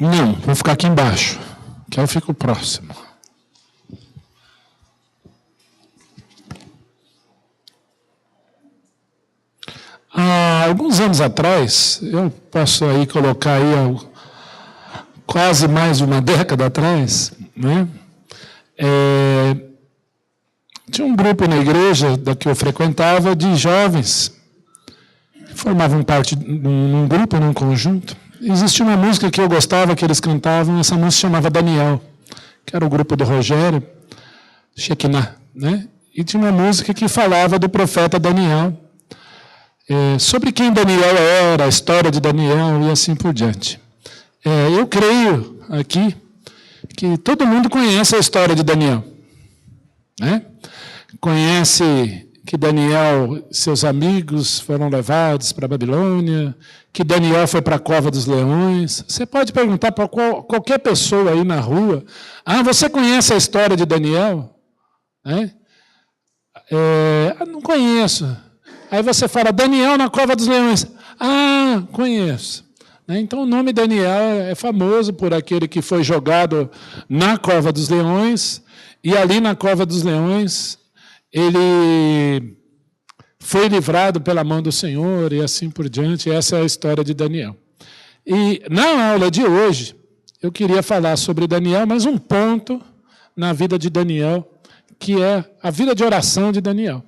Não, vou ficar aqui embaixo, que eu fico próximo. Há alguns anos atrás, eu posso aí colocar aí quase mais de uma década atrás, né? Tinha um grupo na igreja da que eu frequentava de jovens que formavam parte num grupo, num conjunto. Existia uma música que eu gostava, que eles cantavam, essa música se chamava Daniel, que era o grupo do Rogério, Shekinah, né? E tinha uma música que falava do profeta Daniel, sobre quem Daniel era, a história de Daniel e assim por diante. Eu creio aqui que todo mundo conhece a história de Daniel, né? Conhece que Daniel, seus amigos foram levados para a Babilônia, que Daniel foi para a cova dos leões. Você pode perguntar para qualquer pessoa aí na rua, você conhece a história de Daniel? Não conheço. Aí você fala, Daniel na cova dos leões. Conheço. Então o nome Daniel é famoso por aquele que foi jogado na cova dos leões, e ali na cova dos leões ele foi livrado pela mão do Senhor e assim por diante. Essa é a história de Daniel. E na aula de hoje, eu queria falar sobre Daniel, mas um ponto na vida de Daniel, que é a vida de oração de Daniel.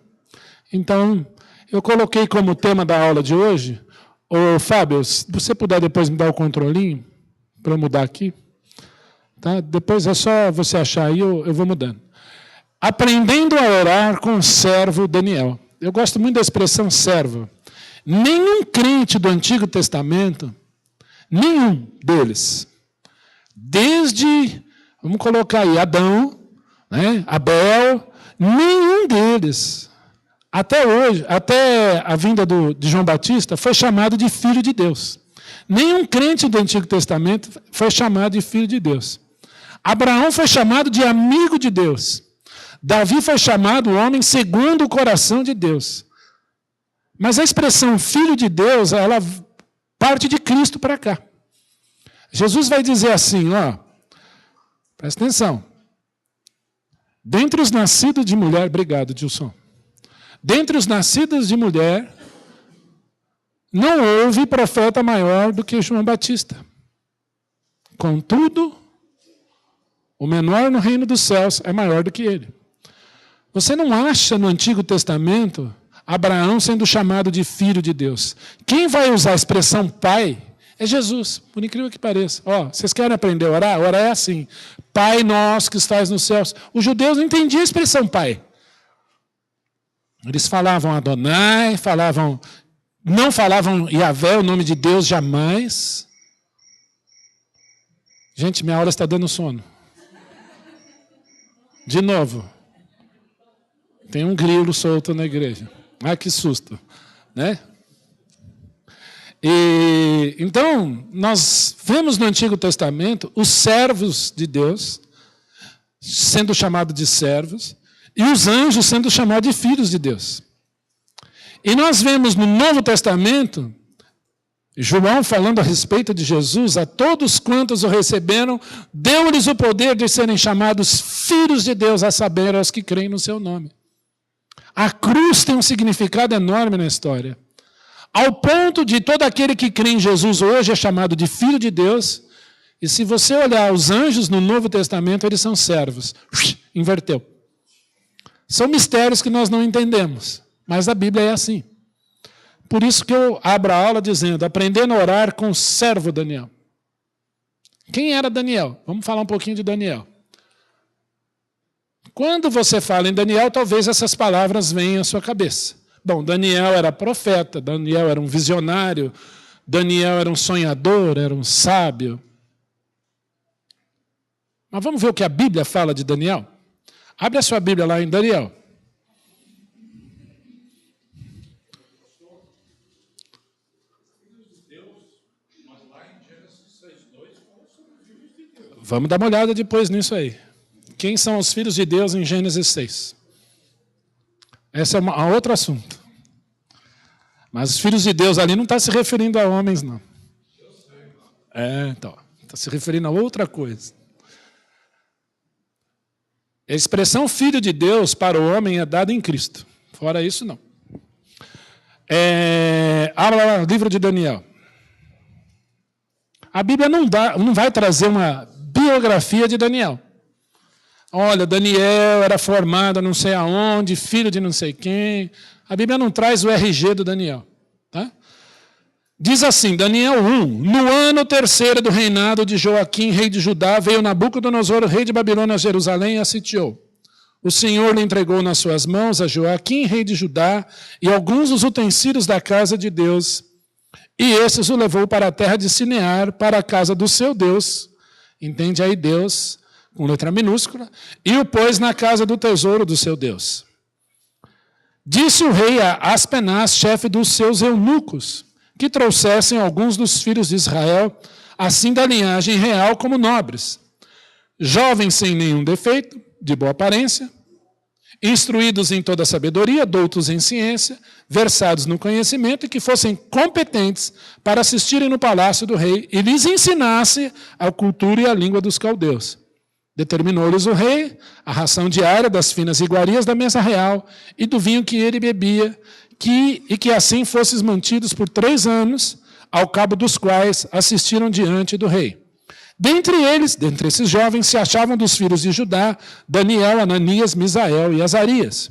Então, eu coloquei como tema da aula de hoje, Fábio, se você puder depois me dar o controlinho, para eu mudar aqui, tá? Depois é só você achar aí, eu vou mudando. Aprendendo a orar com o servo Daniel. Eu gosto muito da expressão servo. Nenhum crente do Antigo Testamento, nenhum deles, desde, vamos colocar aí, Adão, né, Abel, nenhum deles, até hoje, até a vinda de João Batista, foi chamado de filho de Deus. Nenhum crente do Antigo Testamento foi chamado de filho de Deus. Abraão foi chamado de amigo de Deus. Davi foi chamado homem segundo o coração de Deus. Mas a expressão filho de Deus, ela parte de Cristo para cá. Jesus vai dizer assim, presta atenção. Dentre os nascidos de mulher, obrigado, Dilson. Dentre os nascidos de mulher, não houve profeta maior do que João Batista. Contudo, o menor no reino dos céus é maior do que ele. Você não acha no Antigo Testamento Abraão sendo chamado de filho de Deus. Quem vai usar a expressão pai é Jesus, por incrível que pareça. Vocês querem aprender a orar? Orar é assim, Pai nosso que estás nos céus. Os judeus não entendiam a expressão pai. Eles falavam Adonai, não falavam Yahvé, o nome de Deus, jamais. Gente, minha aula está dando sono. De novo. Tem um grilo solto na igreja. Que susto, né? Então, nós vemos no Antigo Testamento os servos de Deus sendo chamados de servos e os anjos sendo chamados de filhos de Deus. E nós vemos no Novo Testamento João falando a respeito de Jesus, a todos quantos o receberam, deu-lhes o poder de serem chamados filhos de Deus, a saber, aos que creem no seu nome. A cruz tem um significado enorme na história. Ao ponto de todo aquele que crê em Jesus hoje é chamado de filho de Deus, e se você olhar os anjos no Novo Testamento, eles são servos. Inverteu. São mistérios que nós não entendemos, mas a Bíblia é assim. Por isso que eu abro a aula dizendo, aprendendo a orar com o servo Daniel. Quem era Daniel? Vamos falar um pouquinho de Daniel. Quando você fala em Daniel, talvez essas palavras venham à sua cabeça. Bom, Daniel era profeta, Daniel era um visionário, Daniel era um sonhador, era um sábio. Mas vamos ver o que a Bíblia fala de Daniel? Abre a sua Bíblia lá em Daniel. Vamos dar uma olhada depois nisso aí. Quem são os filhos de Deus em Gênesis 6? Esse é um outro assunto. Mas os filhos de Deus ali não está se referindo a homens, não. Então. Está se referindo a outra coisa. A expressão filho de Deus para o homem é dada em Cristo. Fora isso, não. Abra lá o livro de Daniel. A Bíblia não vai trazer uma biografia de Daniel. Olha, Daniel era formado não sei aonde, filho de não sei quem. A Bíblia não traz o RG do Daniel. Tá? Diz assim, Daniel 1, no ano 3º do reinado de Joaquim, rei de Judá, veio Nabucodonosor, rei de Babilônia, a Jerusalém e a sitiou. O Senhor lhe entregou nas suas mãos a Joaquim, rei de Judá, e alguns dos utensílios da casa de Deus, e esses o levou para a terra de Sinear, para a casa do seu Deus, entende aí Deus, com letra minúscula, e o pôs na casa do tesouro do seu Deus. Disse o rei a Aspenaz, chefe dos seus eunucos, que trouxessem alguns dos filhos de Israel, assim da linhagem real como nobres, jovens sem nenhum defeito, de boa aparência, instruídos em toda a sabedoria, doutos em ciência, versados no conhecimento e que fossem competentes para assistirem no palácio do rei e lhes ensinasse a cultura e a língua dos caldeus. Determinou-lhes o rei a ração diária das finas iguarias da mesa real e do vinho que ele bebia, e que assim fossem mantidos por 3 anos, ao cabo dos quais assistiram diante do rei. Dentre esses jovens, se achavam dos filhos de Judá, Daniel, Ananias, Misael e Azarias.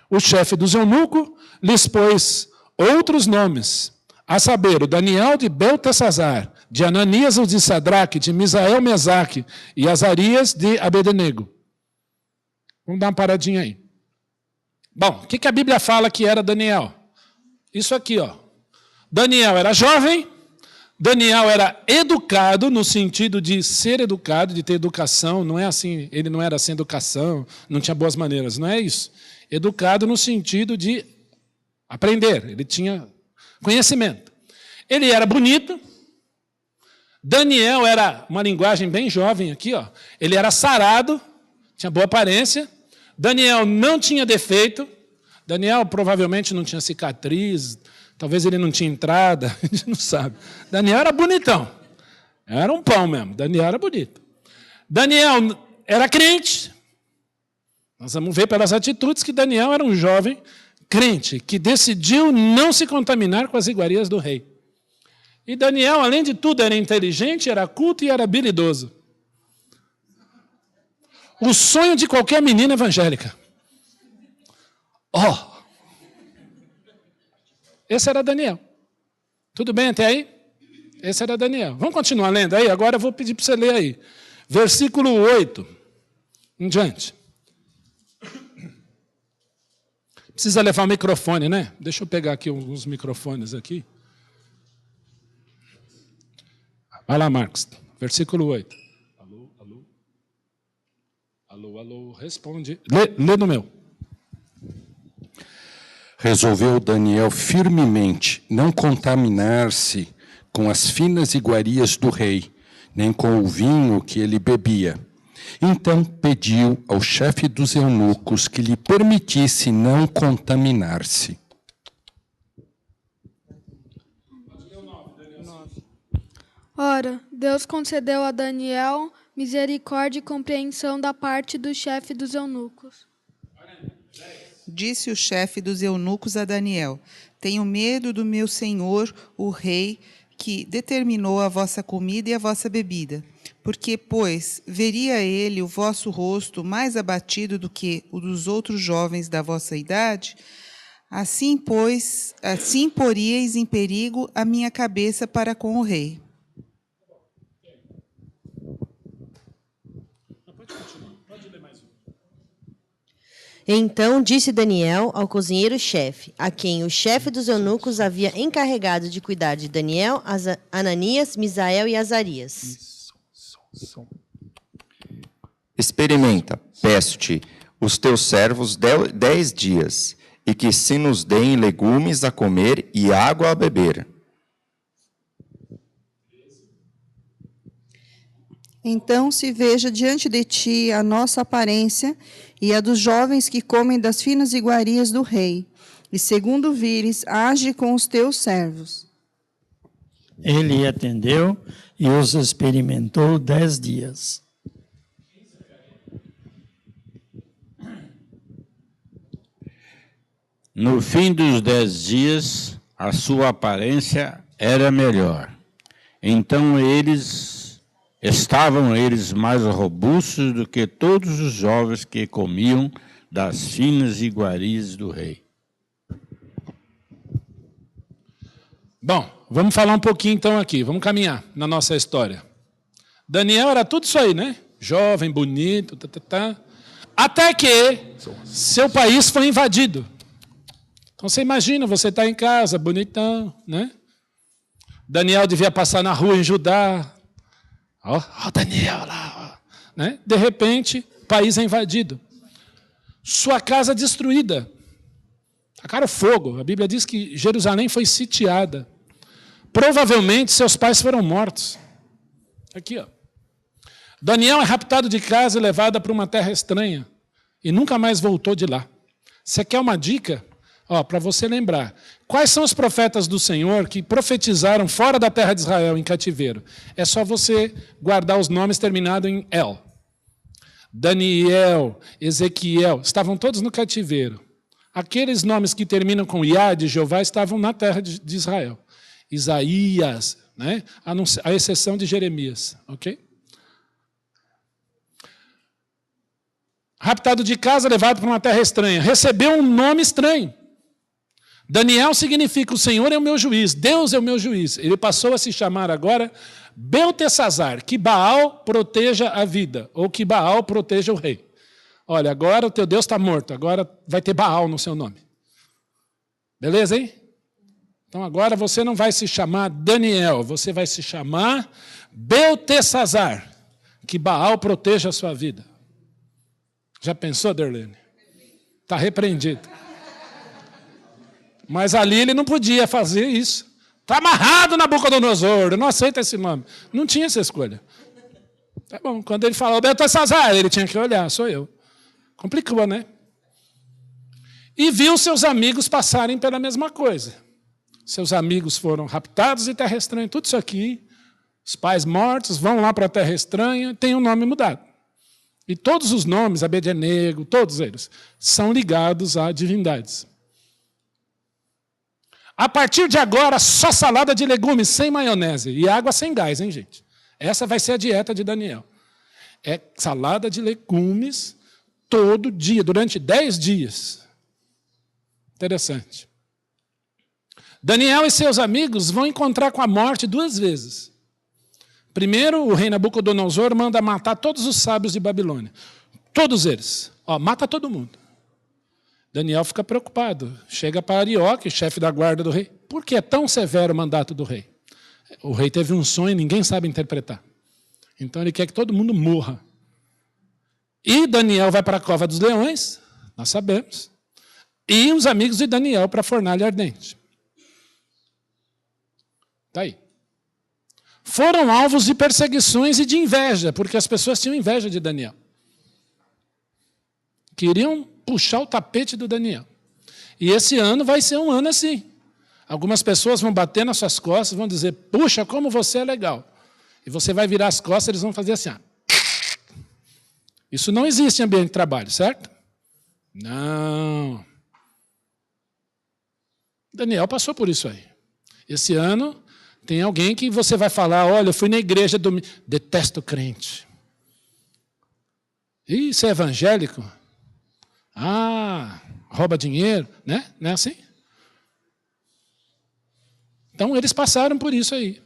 O chefe dos eunucos lhes pôs outros nomes, a saber, o Daniel de Beltesazar, de Ananias o de Sadraque, de Misael Mesaque e Azarias de Abednego. Vamos dar uma paradinha aí. Bom, o que a Bíblia fala que era Daniel? Isso aqui, ó. Daniel era jovem, Daniel era educado no sentido de ser educado, de ter educação, não é assim, ele não era sem educação, não tinha boas maneiras, não é isso. Educado no sentido de aprender, ele tinha conhecimento. Ele era bonito, Daniel era uma linguagem bem jovem aqui, ó. Ele era sarado, tinha boa aparência, Daniel não tinha defeito, Daniel provavelmente não tinha cicatriz, talvez ele não tinha entrada, a gente não sabe. Daniel era bonitão, era um pão mesmo, Daniel era bonito. Daniel era crente, nós vamos ver pelas atitudes que Daniel era um jovem crente, que decidiu não se contaminar com as iguarias do rei. E Daniel, além de tudo, era inteligente, era culto e era habilidoso. O sonho de qualquer menina evangélica. Esse era Daniel. Tudo bem até aí? Esse era Daniel. Vamos continuar lendo aí? Agora eu vou pedir para você ler aí. Versículo 8 em diante. Precisa levar o microfone, né? Deixa eu pegar aqui alguns microfones aqui. Vai lá, Marcos. Versículo 8. Alô, responde. Lê no meu. Resolveu Daniel firmemente não contaminar-se com as finas iguarias do rei, nem com o vinho que ele bebia. Então pediu ao chefe dos eunucos que lhe permitisse não contaminar-se. Ora, Deus concedeu a Daniel misericórdia e compreensão da parte do chefe dos eunucos. Disse o chefe dos eunucos a Daniel: tenho medo do meu senhor, o rei, que determinou a vossa comida e a vossa bebida. Porque, pois, veria ele o vosso rosto mais abatido do que o dos outros jovens da vossa idade? Assim poríeis em perigo a minha cabeça para com o rei. Então disse Daniel ao cozinheiro-chefe, a quem o chefe dos eunucos havia encarregado de cuidar de Daniel, Ananias, Misael e Azarias. Experimenta, peço-te, os teus servos 10 dias, e que se nos deem legumes a comer e água a beber. Então se veja diante de ti a nossa aparência e a dos jovens que comem das finas iguarias do rei. E segundo vires, age com os teus servos. Ele atendeu e os experimentou 10 dias. No fim dos 10 dias, a sua aparência era melhor. Então estavam eles mais robustos do que todos os jovens que comiam das finas iguarias do rei. Bom, vamos falar um pouquinho então aqui, vamos caminhar na nossa história. Daniel era tudo isso aí, né? Jovem, bonito, até que seu país foi invadido. Então você imagina, você está em casa, bonitão, né? Daniel devia passar na rua em Judá. Ó, Daniel lá, ó, né? De repente, o país é invadido. Sua casa destruída. Tacaram fogo. A Bíblia diz que Jerusalém foi sitiada. Provavelmente seus pais foram mortos. Aqui, ó. Daniel é raptado de casa e levado para uma terra estranha. E nunca mais voltou de lá. Você quer uma dica? Para você lembrar. Quais são os profetas do Senhor que profetizaram fora da terra de Israel, em cativeiro? É só você guardar os nomes terminados em El. Daniel, Ezequiel, estavam todos no cativeiro. Aqueles nomes que terminam com Iá de Jeová estavam na terra de Israel. Isaías, né? A exceção de Jeremias. Ok? Raptado de casa, levado para uma terra estranha. Recebeu um nome estranho. Daniel significa o Senhor é o meu juiz, Deus é o meu juiz. Ele passou a se chamar agora Beltesazar, que Baal proteja a vida, ou que Baal proteja o rei. Olha, agora o teu Deus está morto, agora vai ter Baal no seu nome. Beleza, hein? Então agora você não vai se chamar Daniel, você vai se chamar Beltesazar, que Baal proteja a sua vida. Já pensou, Derlene? Está repreendido. Mas ali ele não podia fazer isso. Está amarrado Nabucodonosor, eu não aceito esse nome. Não tinha essa escolha. Tá bom, quando ele falou Beltesazar, ele tinha que olhar, sou eu. Complicou, né? E viu seus amigos passarem pela mesma coisa. Seus amigos foram raptados em terra estranha, tudo isso aqui. Os pais mortos vão lá para a terra estranha, tem um nome mudado. E todos os nomes, Abednego, todos eles, são ligados a divindades. A partir de agora, só salada de legumes sem maionese e água sem gás, hein, gente? Essa vai ser a dieta de Daniel. É salada de legumes todo dia, durante 10 dias. Interessante. Daniel e seus amigos vão encontrar com a morte 2 vezes. Primeiro, o rei Nabucodonosor manda matar todos os sábios de Babilônia. Todos eles. Mata todo mundo. Daniel fica preocupado. Chega para Arioque, chefe da guarda do rei. Por que é tão severo o mandato do rei? O rei teve um sonho e ninguém sabe interpretar. Então ele quer que todo mundo morra. E Daniel vai para a cova dos leões, nós sabemos. E os amigos de Daniel para a fornalha ardente. Está aí. Foram alvos de perseguições e de inveja, porque as pessoas tinham inveja de Daniel. Queriam puxar o tapete do Daniel. E esse ano vai ser um ano assim. Algumas pessoas vão bater nas suas costas, vão dizer, puxa, como você é legal. E você vai virar as costas, eles vão fazer assim. Isso não existe em ambiente de trabalho, certo? Não. Daniel passou por isso aí. Esse ano tem alguém que você vai falar, olha, eu fui na igreja, detesto crente. Ih, você é evangélico? Rouba dinheiro, né? Não é assim? Então, eles passaram por isso aí.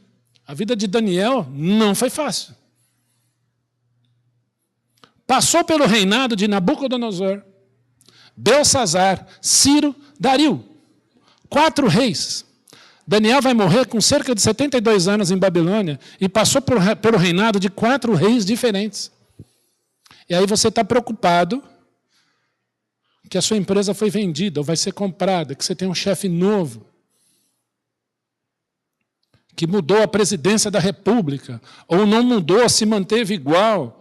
A vida de Daniel não foi fácil. Passou pelo reinado de Nabucodonosor, Belsazar, Ciro, Dario. 4 reis. Daniel vai morrer com cerca de 72 anos em Babilônia e passou pelo reinado de 4 reis diferentes. E aí você está preocupado que a sua empresa foi vendida ou vai ser comprada, que você tem um chefe novo, que mudou a presidência da República, ou não mudou, se manteve igual,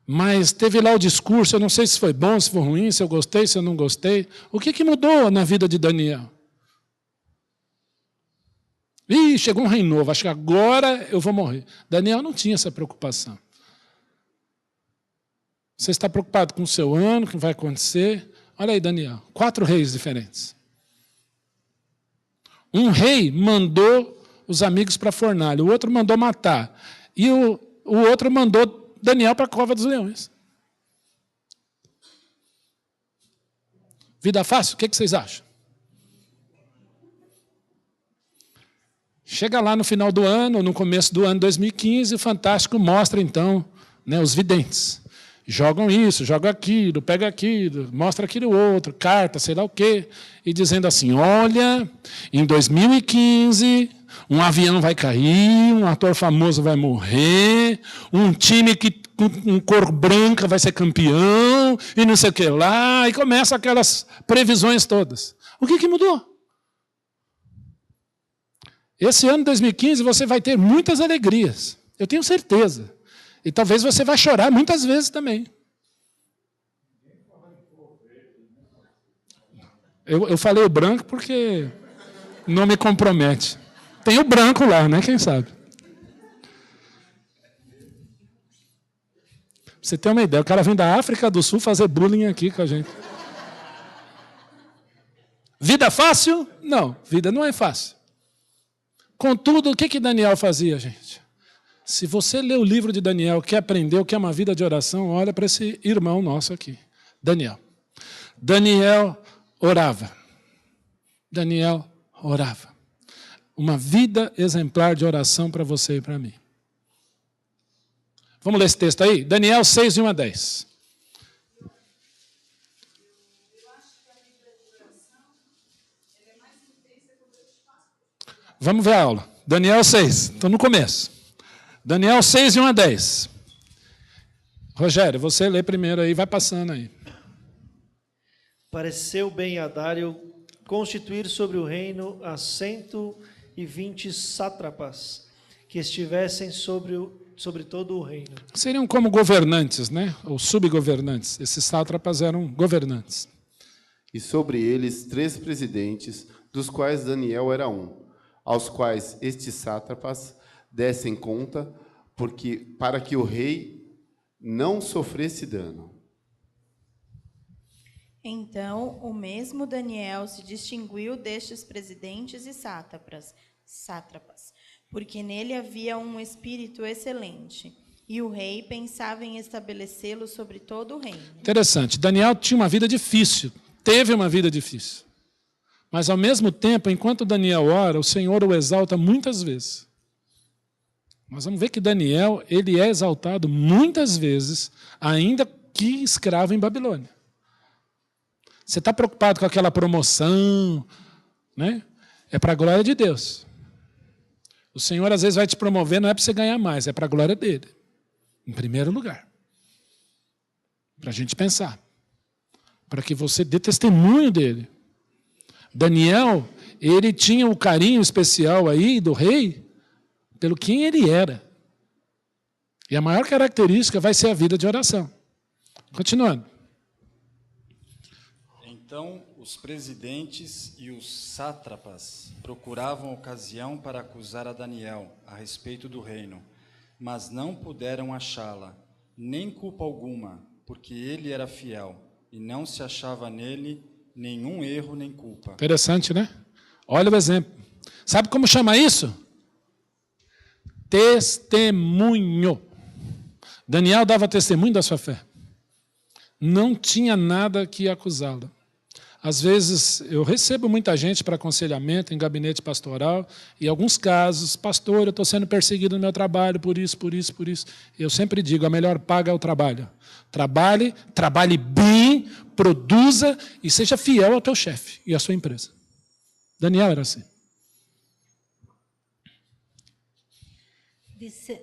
mas teve lá o discurso, eu não sei se foi bom, se foi ruim, se eu gostei, se eu não gostei. O que mudou na vida de Daniel? Ih, chegou um rei novo, acho que agora eu vou morrer. Daniel não tinha essa preocupação. Você está preocupado com o seu ano, o que vai acontecer? Olha aí, Daniel, 4 reis diferentes. Um rei mandou os amigos para a fornalha, o outro mandou matar. E o outro mandou Daniel para a cova dos leões. Vida fácil? O que vocês acham? Chega lá no final do ano, no começo do ano 2015, o Fantástico mostra, então, né, os videntes. Jogam isso, jogam aquilo, pega aquilo, mostra aquilo outro, carta, sei lá o quê, e dizendo assim, olha, em 2015, um avião vai cair, um ator famoso vai morrer, um time com cor branca vai ser campeão, e não sei o que lá, e começa aquelas previsões todas. O que mudou? Esse ano, 2015, você vai ter muitas alegrias, eu tenho certeza. E talvez você vai chorar muitas vezes também. Eu falei o branco porque não me compromete. Tem o branco lá, né? Quem sabe? Pra você ter uma ideia, o cara vem da África do Sul fazer bullying aqui com a gente. Vida fácil? Não, vida não é fácil. Contudo, o que Daniel fazia, gente? Se você lê o livro de Daniel, quer aprender o que é uma vida de oração, olha para esse irmão nosso aqui, Daniel. Daniel orava. Daniel orava. Uma vida exemplar de oração para você e para mim. Vamos ler esse texto aí? Daniel 6, de 1 a 10. Vamos ver a aula. Daniel 6, estou no começo. Daniel 6, de 1 a 10. Rogério, você lê primeiro aí, vai passando aí. Pareceu bem a Dário constituir sobre o reino a 120 sátrapas, que estivessem sobre todo o reino. Seriam como governantes, né? Ou subgovernantes. Esses sátrapas eram governantes. E sobre eles 3 presidentes, dos quais Daniel era um, aos quais estes sátrapas dessem conta, para que o rei não sofresse dano. Então, o mesmo Daniel se distinguiu destes presidentes e sátrapas, porque nele havia um espírito excelente, e o rei pensava em estabelecê-lo sobre todo o reino. Interessante, Daniel tinha uma vida difícil, teve uma vida difícil. Mas, ao mesmo tempo, enquanto Daniel ora, o Senhor o exalta muitas vezes. Nós vamos ver que Daniel, ele é exaltado muitas vezes, ainda que escravo em Babilônia. Você está preocupado com aquela promoção, né? É para a glória de Deus. O Senhor, às vezes, vai te promover, não é para você ganhar mais, é para a glória dele. Em primeiro lugar. Para a gente pensar. Para que você dê testemunho dele. Daniel, ele tinha o carinho especial aí do rei pelo quem ele era. E a maior característica vai ser a vida de oração. Continuando. Então, os presidentes e os sátrapas procuravam ocasião para acusar a Daniel a respeito do reino, mas não puderam achá-la, nem culpa alguma, porque ele era fiel, e não se achava nele nenhum erro nem culpa. Interessante, né? Olha o exemplo. Sabe como chama isso? Testemunho. Daniel dava testemunho da sua fé. Não tinha nada que acusá-lo. Às vezes, eu recebo muita gente para aconselhamento em gabinete pastoral, e em alguns casos, pastor, eu estou sendo perseguido no meu trabalho, por isso. Eu sempre digo, a melhor paga é o trabalho. Trabalhe bem, produza e seja fiel ao teu chefe e à sua empresa. Daniel era assim.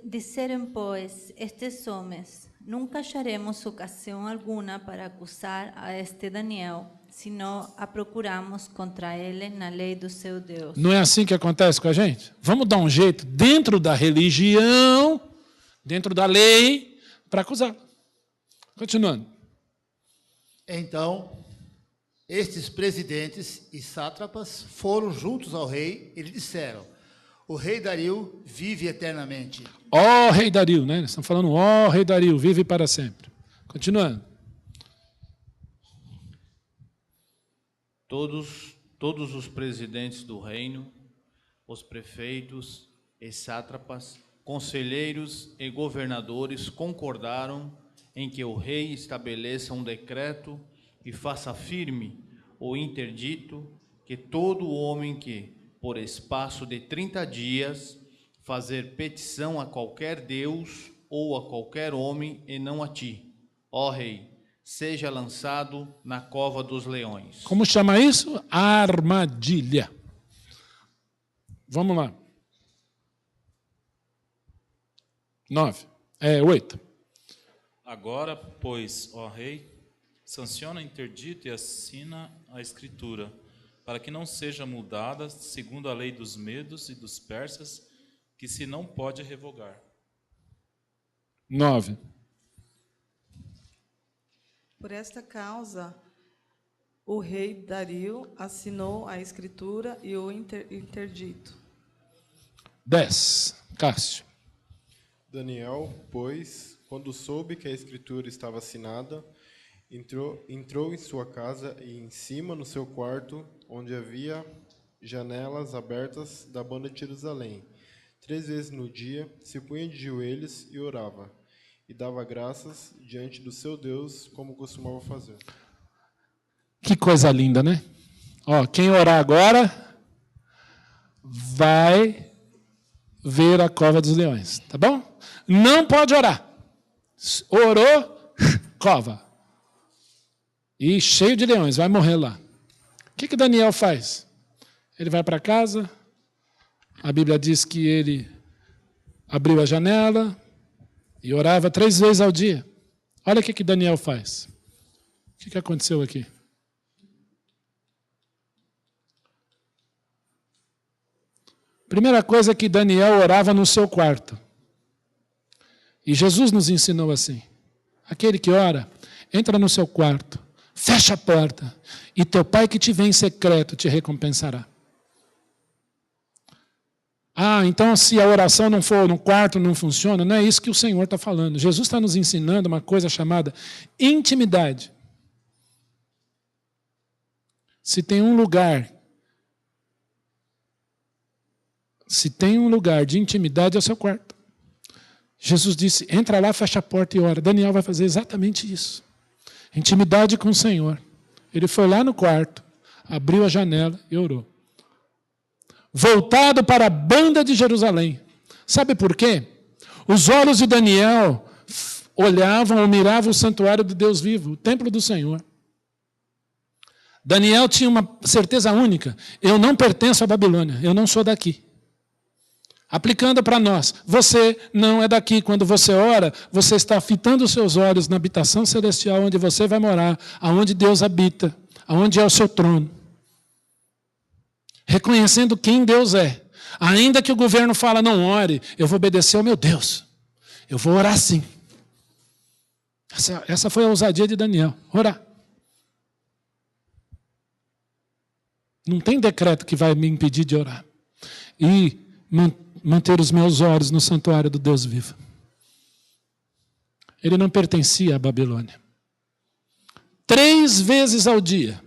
Disseram, pois, estes homens, nunca acharemos ocasião alguna para acusar a este Daniel, senão a procuramos contra ele na lei do seu Deus. Não é assim que acontece com a gente? Vamos dar um jeito dentro da religião, dentro da lei, para acusar. Continuando. Então, estes presidentes e sátrapas foram juntos ao rei e lhe disseram: O rei Dario vive eternamente. Ó rei Dario, né? Eles estão falando, ó rei Dario, vive para sempre. Continuando. Todos os presidentes do reino, os prefeitos e sátrapas, conselheiros e governadores concordaram em que o rei estabeleça um decreto e faça firme o interdito que todo homem que, por espaço de 30 dias, fazer petição a qualquer Deus ou a qualquer homem e não a ti, ó rei, seja lançado na cova dos leões. Como chama isso? Armadilha. Vamos lá. 8. Agora, pois, ó rei, sanciona o interdito e assina a escritura, para que não seja mudada segundo a lei dos medos e dos persas, que se não pode revogar. 9. Por esta causa, o rei Dario assinou a escritura e o interdito. 10. Cássio. Daniel, pois, quando soube que a escritura estava assinada, entrou em sua casa e em cima, no seu quarto, onde havia janelas abertas da banda de Jerusalém. 3 vezes no dia se punha de joelhos e orava, e dava graças diante do seu Deus, como costumava fazer. Que coisa linda, né? Ó, quem orar agora vai ver a cova dos leões, tá bom? Não pode orar. Orou, cova. E cheio de leões, vai morrer lá. O que Daniel faz? Ele vai para casa, a Bíblia diz que ele abriu a janela e orava 3 vezes ao dia. Olha o que Daniel faz. O que aconteceu aqui? Primeira coisa é que Daniel orava no seu quarto. E Jesus nos ensinou assim. Aquele que ora, entra no seu quarto, fecha a porta, e teu pai que te vê em secreto te recompensará. Ah, então se a oração não for no quarto, não funciona, não é isso que o Senhor está falando. Jesus está nos ensinando uma coisa chamada intimidade. Se tem um lugar de intimidade, é o seu quarto. Jesus disse, entra lá, fecha a porta e ora. Daniel vai fazer exatamente isso. Intimidade com o Senhor. Ele foi lá no quarto, abriu a janela e orou. Voltado para a banda de Jerusalém. Sabe por quê? Os olhos de Daniel olhavam ou miravam o santuário do Deus vivo, o templo do Senhor. Daniel tinha uma certeza única. Eu não pertenço à Babilônia, eu não sou daqui. Aplicando para nós, você não é daqui. Quando você ora, você está fitando os seus olhos na habitação celestial, onde você vai morar, aonde Deus habita, aonde é o seu trono. Reconhecendo quem Deus é. Ainda que o governo fala, não ore, eu vou obedecer ao meu Deus. Eu vou orar sim. Essa foi a ousadia de Daniel, orar. Não tem decreto que vai me impedir de orar. E manter os meus olhos no santuário do Deus vivo. Ele não pertencia à Babilônia. 3 vezes ao dia.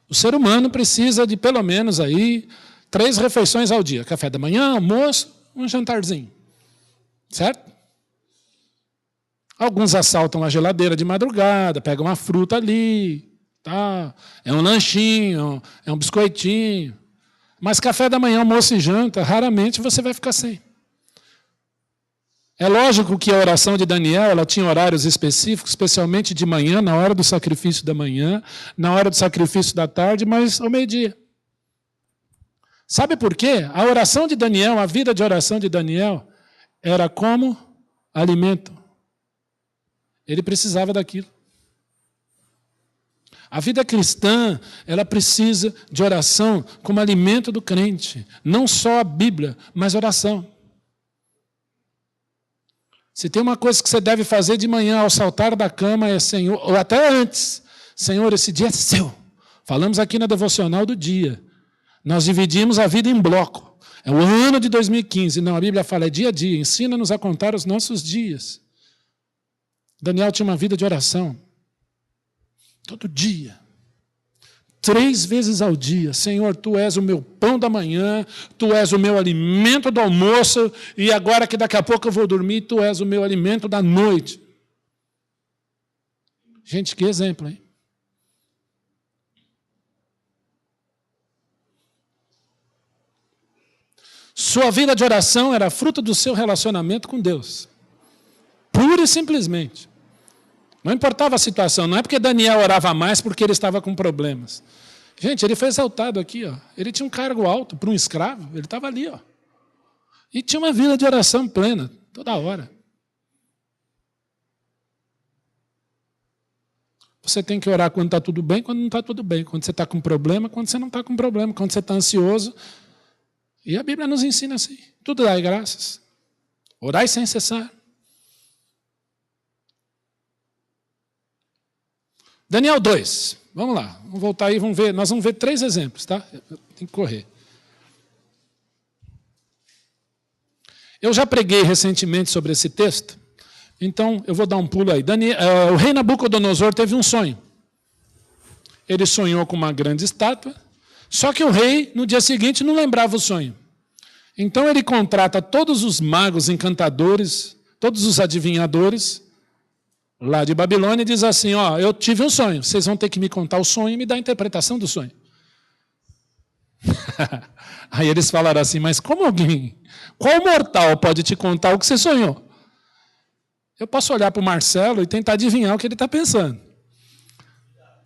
O ser humano precisa de pelo menos aí 3 refeições ao dia. Café da manhã, almoço, um jantarzinho. Certo? Alguns assaltam a geladeira de madrugada, pegam uma fruta ali, tá? É um lanchinho, é um biscoitinho. Mas café da manhã, almoço e janta, raramente você vai ficar sem. É lógico que a oração de Daniel, ela tinha horários específicos, especialmente de manhã, na hora do sacrifício da manhã, na hora do sacrifício da tarde, mas ao meio-dia. Sabe por quê? A oração de Daniel, a vida de oração de Daniel, era como alimento. Ele precisava daquilo. A vida cristã, ela precisa de oração como alimento do crente. Não só a Bíblia, mas oração. Se tem uma coisa que você deve fazer de manhã ao saltar da cama é, Senhor, ou até antes, Senhor, esse dia é seu. Falamos aqui na devocional do dia. Nós dividimos a vida em bloco. É o ano de 2015. Não, a Bíblia fala, é dia a dia. Ensina-nos a contar os nossos dias. Daniel tinha uma vida de oração. Todo dia. 3 vezes ao dia. Senhor, Tu és o meu pão da manhã, Tu és o meu alimento do almoço, e agora que daqui a pouco eu vou dormir, Tu és o meu alimento da noite. Gente, que exemplo, hein? Sua vida de oração era fruto do seu relacionamento com Deus. Pura e simplesmente. Não importava a situação, não é porque Daniel orava mais porque ele estava com problemas. Gente, ele foi exaltado aqui, ó. Ele tinha um cargo alto para um escravo, ele estava ali, ó. E tinha uma vida de oração plena, toda hora. Você tem que orar quando está tudo bem, quando não está tudo bem. Quando você está com problema, quando você não está com problema. Quando você está ansioso. E a Bíblia nos ensina assim. Tudo dai graças. Orai sem cessar. Daniel 2. Vamos lá. Vamos voltar aí, vamos ver. Nós vamos ver 3 exemplos, tá? Tem que correr. Eu já preguei recentemente sobre esse texto. Então, eu vou dar um pulo aí. O rei Nabucodonosor teve um sonho. Ele sonhou com uma grande estátua, só que o rei, no dia seguinte, não lembrava o sonho. Então, ele contrata todos os magos, encantadores, todos os adivinhadores, lá de Babilônia, e diz assim, ó, eu tive um sonho, vocês vão ter que me contar o sonho e me dar a interpretação do sonho. Aí eles falaram assim, mas como alguém, qual mortal pode te contar o que você sonhou? Eu posso olhar para o Marcelo e tentar adivinhar o que ele está pensando.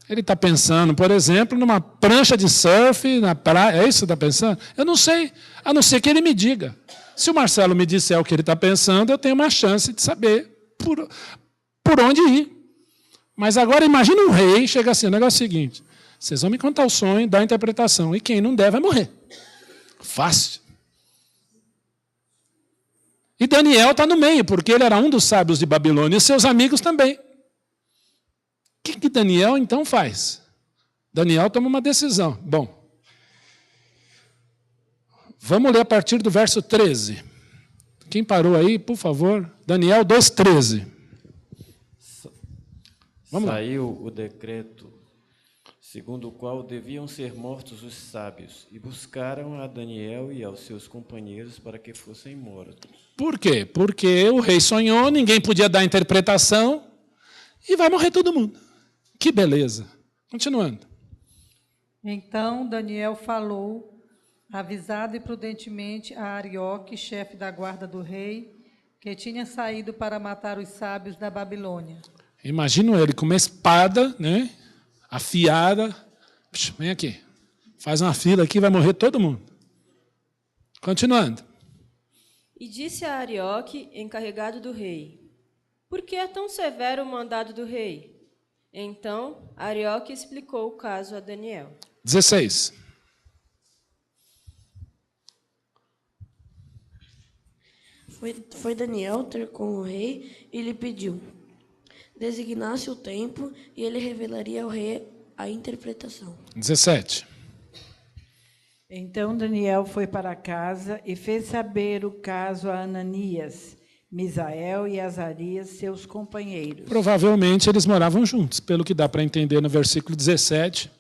Ele está pensando, por exemplo, numa prancha de surf na praia. É isso que está pensando? Eu não sei, a não ser que ele me diga. Se o Marcelo me disser o que ele está pensando, eu tenho uma chance de saber por onde ir. Mas agora imagina um rei, chega assim, o negócio é o seguinte, vocês vão me contar o sonho, dar a interpretação, e quem não der vai morrer. Fácil. E Daniel está no meio, porque ele era um dos sábios de Babilônia, e seus amigos também. O que Daniel, então, faz? Daniel toma uma decisão. Bom, vamos ler a partir do verso 13. Quem parou aí, por favor? Daniel 2,13. Vamos lá. Saiu o decreto, segundo o qual deviam ser mortos os sábios, e buscaram a Daniel e aos seus companheiros para que fossem mortos. Por quê? Porque o rei sonhou, ninguém podia dar interpretação, e vai morrer todo mundo. Que beleza. Continuando. Então Daniel falou, avisado e prudentemente, a Arioque, chefe da guarda do rei, que tinha saído para matar os sábios da Babilônia. Imagino ele com uma espada, né, afiada. Vem aqui. Faz uma fila aqui, vai morrer todo mundo. Continuando. E disse a Arioque, encarregado do rei, por que é tão severo o mandado do rei? Então, Arioque explicou o caso a Daniel. 16. Foi Daniel ter com o rei e lhe pediu, designasse o tempo e ele revelaria ao rei a interpretação. 17. Então Daniel foi para casa e fez saber o caso a Ananias, Misael e Azarias, seus companheiros. Provavelmente eles moravam juntos, pelo que dá para entender no versículo 17.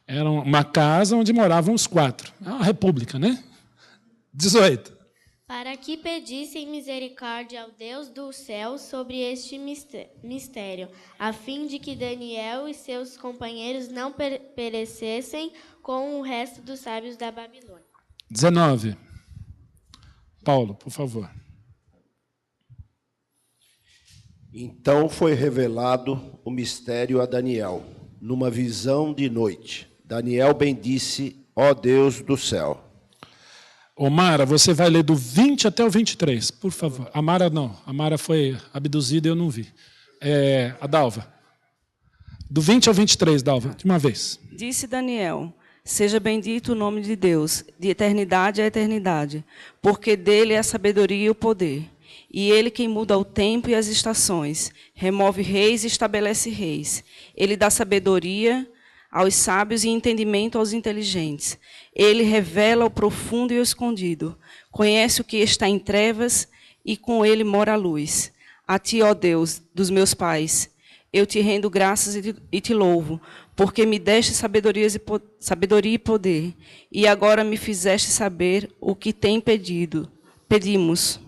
Era uma casa onde moravam os 4. É uma república, né? 18. Para que pedissem misericórdia ao Deus do céu sobre este mistério, a fim de que Daniel e seus companheiros não perecessem com o resto dos sábios da Babilônia. 19. Paulo, por favor. Então foi revelado o mistério a Daniel, numa visão de noite. Daniel bendisse, ó Deus do céu. Omara, você vai ler do 20 até o 23, por favor. Amara não, Amara foi abduzida e eu não vi. A Dalva. Do 20 ao 23, Dalva, de uma vez. Disse Daniel, seja bendito o nome de Deus, de eternidade a eternidade, porque dele é a sabedoria e o poder. E ele quem muda o tempo e as estações, remove reis e estabelece reis. Ele dá sabedoria aos sábios e entendimento aos inteligentes. Ele revela o profundo e o escondido. Conhece o que está em trevas e com ele mora a luz. A ti, ó Deus, dos meus pais, eu te rendo graças e te louvo, porque me deste sabedoria e poder, e agora me fizeste saber o que pedimos.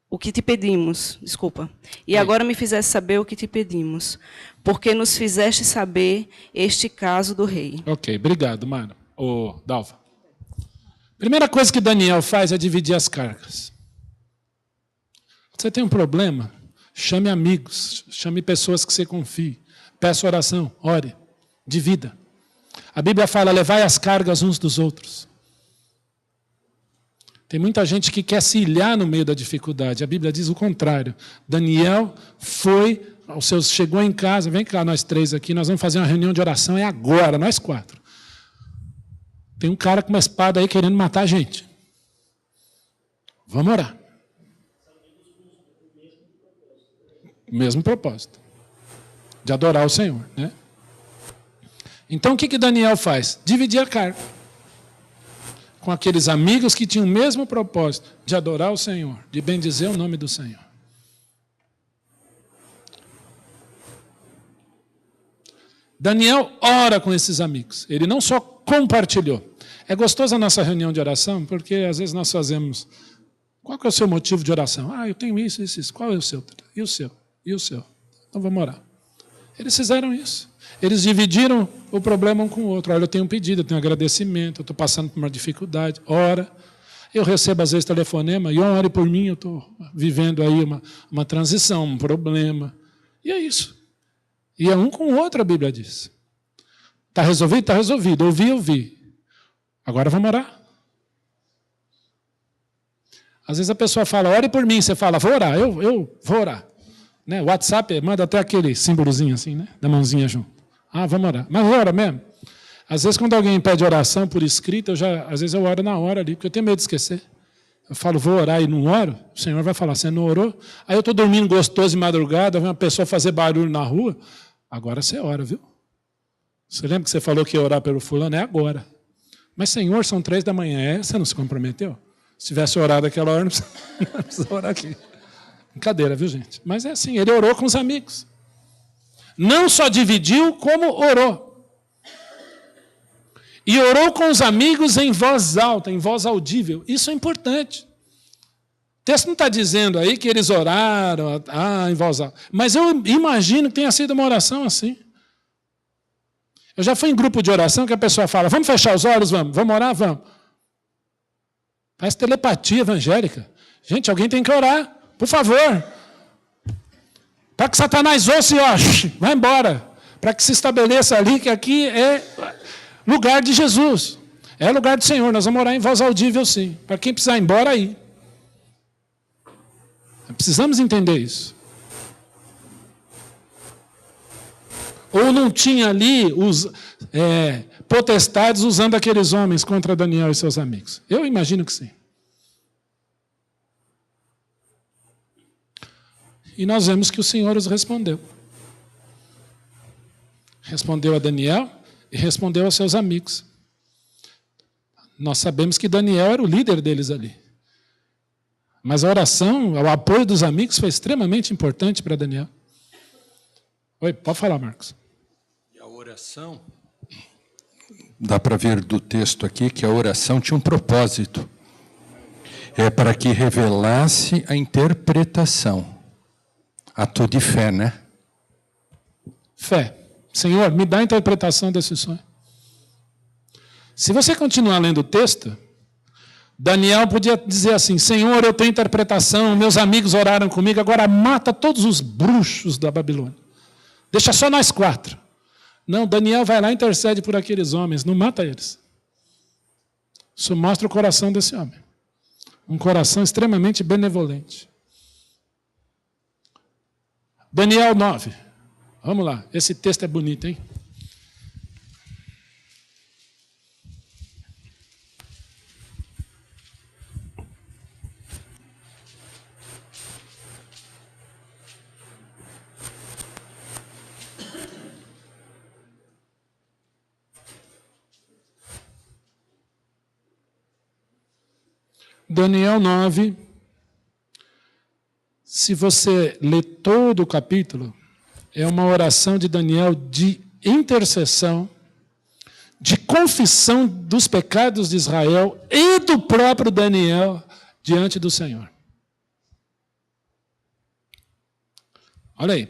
O que te pedimos, desculpa. E agora me fizeste saber o que te pedimos, porque nos fizeste saber este caso do rei. Ok, obrigado, mano. Dalva. Primeira coisa que Daniel faz é dividir as cargas. Você tem um problema? Chame amigos, chame pessoas que você confie. Peça oração, ore, divida. A Bíblia fala, levai as cargas uns dos outros. Tem muita gente que quer se ilhar no meio da dificuldade. A Bíblia diz o contrário. Daniel chegou em casa, vem cá nós três aqui, nós vamos fazer uma reunião de oração, é agora, nós 4. Tem um cara com uma espada aí querendo matar a gente. Vamos orar. Mesmo propósito. De adorar o Senhor, né? Então o que Daniel faz? Dividir a carga. Com aqueles amigos que tinham o mesmo propósito de adorar o Senhor, de bendizer o nome do Senhor. Daniel ora com esses amigos. Ele não só compartilhou. É gostoso a nossa reunião de oração, porque às vezes nós fazemos... Qual que é o seu motivo de oração? Eu tenho isso, isso, isso. Qual é o seu? E o seu? E o seu? Então vamos orar. Eles fizeram isso. Eles dividiram o problema um com o outro. Olha, eu tenho um pedido, eu tenho um agradecimento, eu estou passando por uma dificuldade. Ora. Eu recebo às vezes telefonema, e ore por mim, eu estou vivendo aí uma transição, um problema. E é isso. E é um com o outro, a Bíblia diz. Está resolvido? Está resolvido. Ouvi. Agora vamos orar. Às vezes a pessoa fala, ore por mim. Você fala, vou orar, eu vou orar. Né? O WhatsApp manda até aquele símbolozinho assim, né? Da mãozinha junto. Vamos orar. Mas ora mesmo. Às vezes quando alguém pede oração por escrito, às vezes eu oro na hora ali, porque eu tenho medo de esquecer. Eu falo, vou orar e não oro, o Senhor vai falar, você não orou? Aí eu estou dormindo gostoso de madrugada, vem uma pessoa fazer barulho na rua, agora você ora, viu? Você lembra que você falou que ia orar pelo fulano? É agora. Mas, Senhor, são 3 da manhã, você não se comprometeu? Se tivesse orado aquela hora, não precisa orar aqui. Brincadeira, viu, gente? Mas é assim, ele orou com os amigos. Não só dividiu, como orou. E orou com os amigos em voz alta, em voz audível. Isso é importante. O texto não está dizendo aí que eles oraram em voz alta. Mas eu imagino que tenha sido uma oração assim. Eu já fui em grupo de oração que a pessoa fala, vamos fechar os olhos, vamos orar, vamos. Parece telepatia evangélica. Gente, alguém tem que orar, por favor. Para que Satanás ouça e vai embora. Para que se estabeleça ali que aqui é lugar de Jesus. É lugar do Senhor. Nós vamos orar em voz audível, sim. Para quem precisar ir embora, aí. Precisamos entender isso. Ou não tinha ali os potestades usando aqueles homens contra Daniel e seus amigos? Eu imagino que sim. E nós vemos que o Senhor os respondeu. Respondeu a Daniel e respondeu aos seus amigos. Nós sabemos que Daniel era o líder deles ali. Mas a oração, o apoio dos amigos foi extremamente importante para Daniel. Oi, pode falar, Marcos. E a oração, dá para ver do texto aqui que a oração tinha um propósito. É para que revelasse a interpretação. Ato de fé, né? Fé. Senhor, me dá a interpretação desse sonho. Se você continuar lendo o texto, Daniel podia dizer assim, Senhor, eu tenho interpretação, meus amigos oraram comigo, agora mata todos os bruxos da Babilônia. Deixa só nós 4. Não, Daniel vai lá e intercede por aqueles homens, não mata eles. Isso mostra o coração desse homem. Um coração extremamente benevolente. Daniel 9. Vamos lá, esse texto é bonito, hein? Daniel 9, se você ler todo o capítulo, é uma oração de Daniel de intercessão, de confissão dos pecados de Israel e do próprio Daniel diante do Senhor. Olha aí.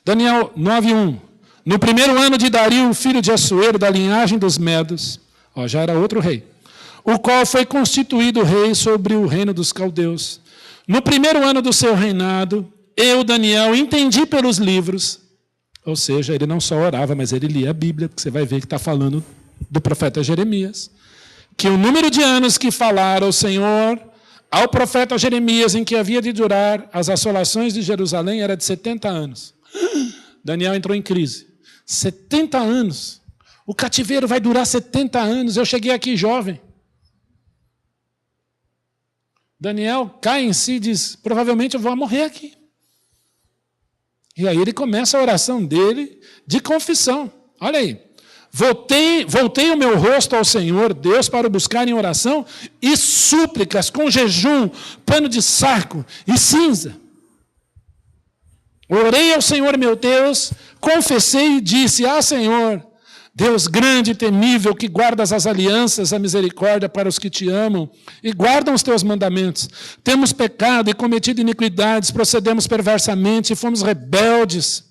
Daniel 9:1. No primeiro ano de Dario, filho de Assuero, da linhagem dos Medos, já era outro rei, o qual foi constituído rei sobre o reino dos caldeus. No primeiro ano do seu reinado, eu, Daniel, entendi pelos livros, ou seja, ele não só orava, mas ele lia a Bíblia, porque você vai ver que está falando do profeta Jeremias, que o número de anos que falara o Senhor ao profeta Jeremias em que havia de durar as assolações de Jerusalém era de 70 anos. Daniel entrou em crise. 70 anos. O cativeiro vai durar 70 anos. Eu cheguei aqui jovem. Daniel cai em si e diz, provavelmente eu vou morrer aqui. E aí ele começa a oração dele de confissão. Olha aí. Voltei o meu rosto ao Senhor, Deus, para o buscar em oração e súplicas, com jejum, pano de saco e cinza. Orei ao Senhor meu Deus, confessei e disse, Senhor, Deus grande e temível, que guardas as alianças, a misericórdia para os que te amam e guardam os teus mandamentos. Temos pecado e cometido iniquidades, procedemos perversamente e fomos rebeldes,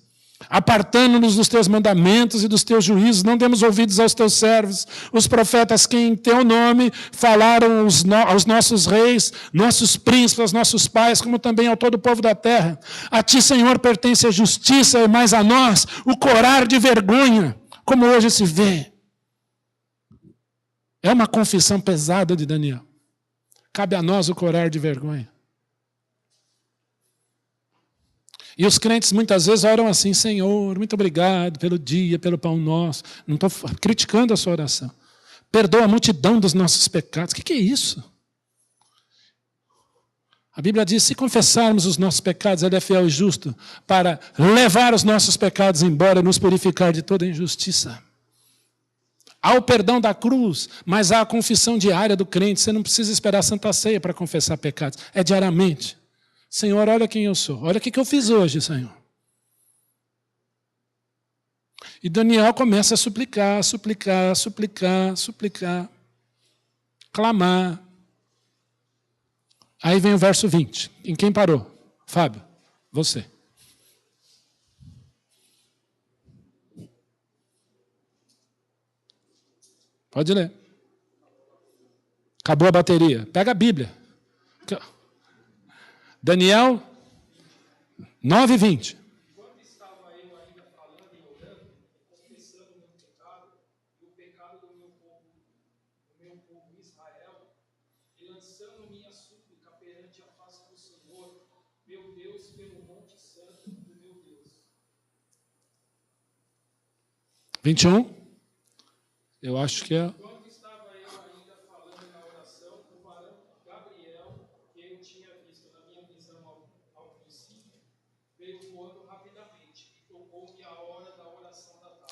apartando-nos dos teus mandamentos e dos teus juízos, não demos ouvidos aos teus servos, os profetas que em teu nome falaram aos nossos reis, nossos príncipes, aos nossos pais, como também ao todo o povo da terra. A ti, Senhor, pertence a justiça, e mais a nós o corar de vergonha, como hoje se vê. É uma confissão pesada de Daniel. Cabe a nós o corar de vergonha. E os crentes muitas vezes oram assim, Senhor, muito obrigado pelo dia, pelo pão nosso. Não estou criticando a sua oração. Perdoa a multidão dos nossos pecados. O que é isso? A Bíblia diz, se confessarmos os nossos pecados, Ele é fiel e justo para levar os nossos pecados embora e nos purificar de toda injustiça. Há o perdão da cruz, mas há a confissão diária do crente. Você não precisa esperar a Santa Ceia para confessar pecados. É diariamente. Senhor, olha quem eu sou. Olha o que eu fiz hoje, Senhor. E Daniel começa a suplicar, clamar. Aí vem o verso 20. Em quem parou? Fábio, você. Pode ler. Acabou a bateria. Pega a Bíblia. Daniel 9:20. Enquanto estava eu ainda falando e orando, confessando o meu pecado e o pecado do meu povo Israel, e lançando minha súplica perante a face do Senhor, meu Deus, pelo monte santo do meu Deus. 21. Eu acho que é...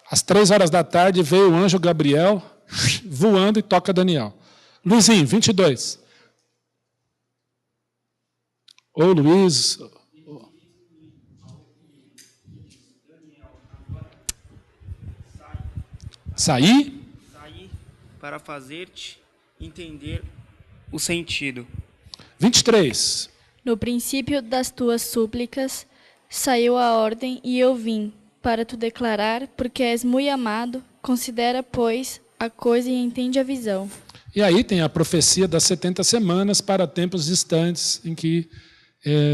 Às 3 horas da tarde veio o anjo Gabriel voando e toca Daniel. Luizinho, 22. Ô Luiz. Saí para fazer-te entender o sentido. 23. No princípio das tuas súplicas saiu a ordem e eu vim, para tu declarar, porque és muito amado, considera, pois, a coisa e entende a visão. E aí tem a profecia das 70 semanas para tempos distantes, em que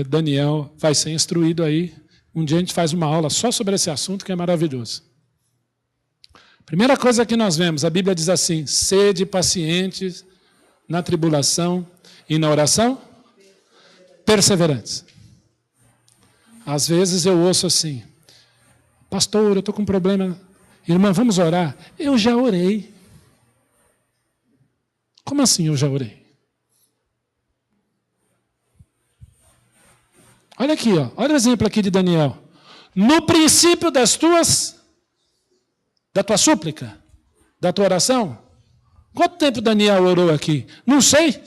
Daniel vai ser instruído aí. Um dia a gente faz uma aula só sobre esse assunto, que é maravilhoso. Primeira coisa que nós vemos, a Bíblia diz assim, sede pacientes na tribulação e na oração, perseverantes. Às vezes eu ouço assim, pastor, eu estou com um problema. Irmã, vamos orar? Eu já orei. Como assim eu já orei? Olha aqui, olha o exemplo aqui de Daniel. No princípio da tua súplica, da tua oração. Quanto tempo Daniel orou aqui? Não sei.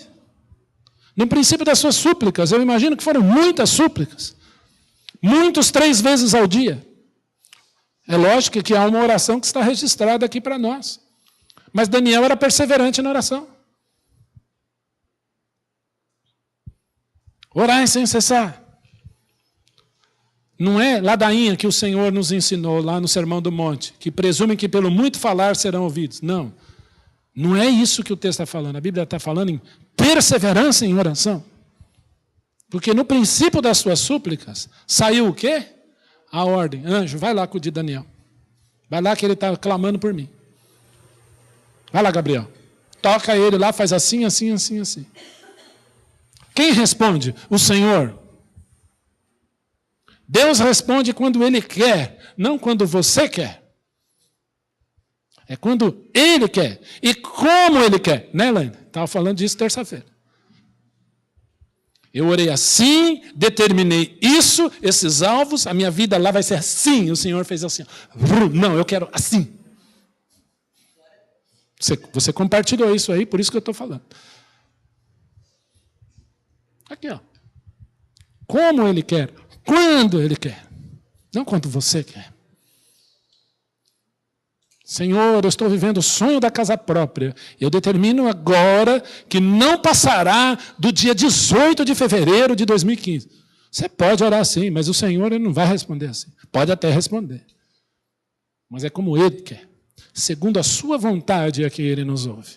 No princípio das suas súplicas, eu imagino que foram muitas súplicas. Muitos 3 vezes ao dia. É lógico que há uma oração que está registrada aqui para nós. Mas Daniel era perseverante na oração. Orai sem cessar. Não é ladainha que o Senhor nos ensinou lá no Sermão do Monte, que presumem que pelo muito falar serão ouvidos. Não. Não é isso que o texto está falando. A Bíblia está falando em perseverança em oração. Porque no princípio das suas súplicas, saiu o quê? A ordem. Anjo, vai lá acudir Daniel. Vai lá que ele está clamando por mim. Vai lá, Gabriel. Toca ele lá, faz assim, assim, assim, assim. Quem responde? O Senhor. Deus responde quando Ele quer, não quando você quer. É quando Ele quer. E como Ele quer. Né, Elaine? Estava falando disso terça-feira. Eu orei assim, determinei isso, esses alvos, a minha vida lá vai ser assim. O Senhor fez assim. Não, eu quero assim. Você compartilhou isso aí, por isso que eu estou falando. Aqui, ó. Como Ele quer, quando Ele quer, não quando você quer. Senhor, eu estou vivendo o sonho da casa própria. Eu determino agora que não passará do dia 18 de fevereiro de 2015. Você pode orar assim, mas o Senhor ele não vai responder assim. Pode até responder. Mas é como Ele quer. Segundo a sua vontade é que Ele nos ouve.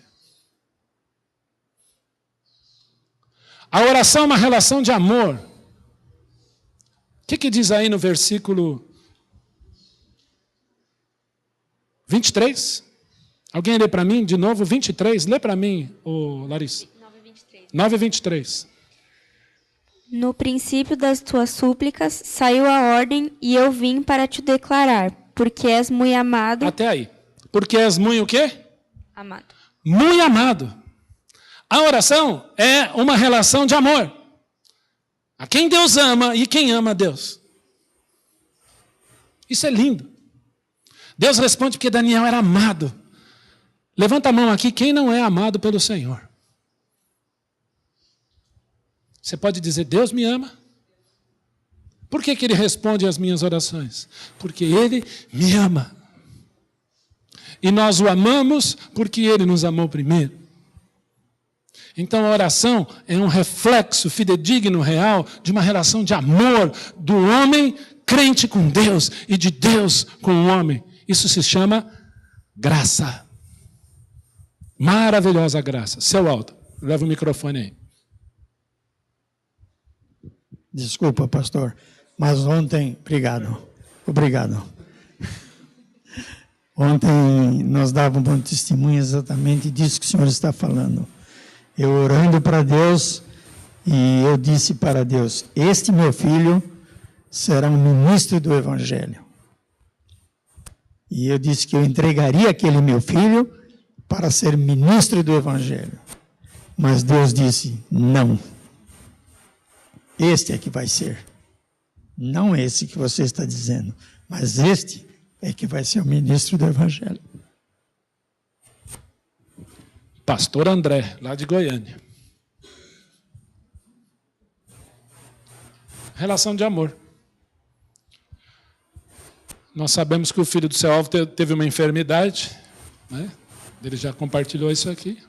A oração é uma relação de amor. O que diz aí no versículo 23? Alguém lê para mim de novo? 23? Lê para mim, Larissa. 9:23. No princípio das tuas súplicas saiu a ordem e eu vim para te declarar, porque és muito amado. Até aí. Porque és muito o quê? Amado. Muito amado. A oração é uma relação de amor. A quem Deus ama e quem ama a Deus. Isso é lindo. Deus responde porque Daniel era amado. Levanta a mão aqui, quem não é amado pelo Senhor? Você pode dizer, Deus me ama. Por que Ele responde às minhas orações? Porque Ele me ama. E nós o amamos porque Ele nos amou primeiro. Então a oração é um reflexo fidedigno, real, de uma relação de amor do homem crente com Deus e de Deus com o homem. Isso se chama graça. Maravilhosa graça. Seu Alto, leva o microfone aí. Desculpa, pastor, mas ontem, obrigado. Ontem nós dávamos um testemunho exatamente disso que o senhor está falando. Eu orando para Deus, e eu disse para Deus, este meu filho será um ministro do Evangelho. E eu disse que eu entregaria aquele meu filho para ser ministro do Evangelho. Mas Deus disse, não. Este é que vai ser. Não esse que você está dizendo, mas este é que vai ser o ministro do Evangelho. Pastor André, lá de Goiânia. Relação de amor. Nós sabemos que o filho do seu alvo teve uma enfermidade, né? Ele já compartilhou isso aqui.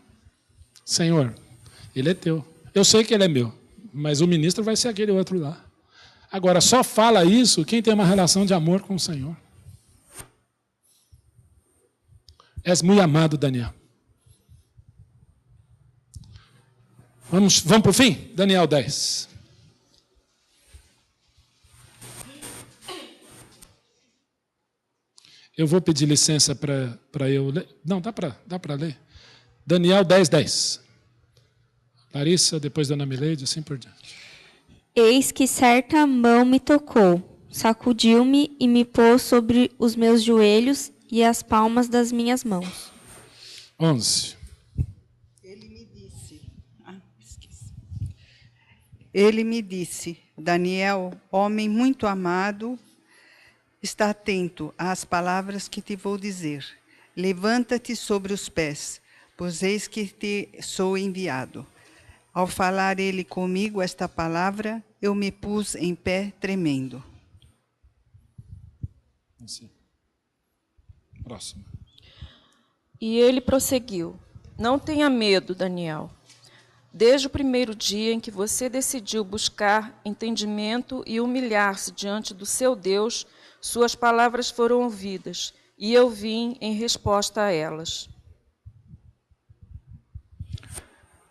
Senhor, ele é teu. Eu sei que ele é meu, mas o ministro vai ser aquele outro lá. Agora, só fala isso quem tem uma relação de amor com o Senhor. És muito amado, Daniel. Vamos para o fim? Daniel 10. Eu vou pedir licença para eu ler. Não, dá para ler. Daniel 10:10. Larissa, depois Dona Mileide, assim por diante. Eis que certa mão me tocou, sacudiu-me e me pôs sobre os meus joelhos e as palmas das minhas mãos. 11. Ele me disse, Daniel, homem muito amado, está atento às palavras que te vou dizer. Levanta-te sobre os pés, pois eis que te sou enviado. Ao falar ele comigo esta palavra, eu me pus em pé tremendo. Próximo. E ele prosseguiu: Não tenha medo, Daniel. Desde o primeiro dia em que você decidiu buscar entendimento e humilhar-se diante do seu Deus, suas palavras foram ouvidas, e eu vim em resposta a elas.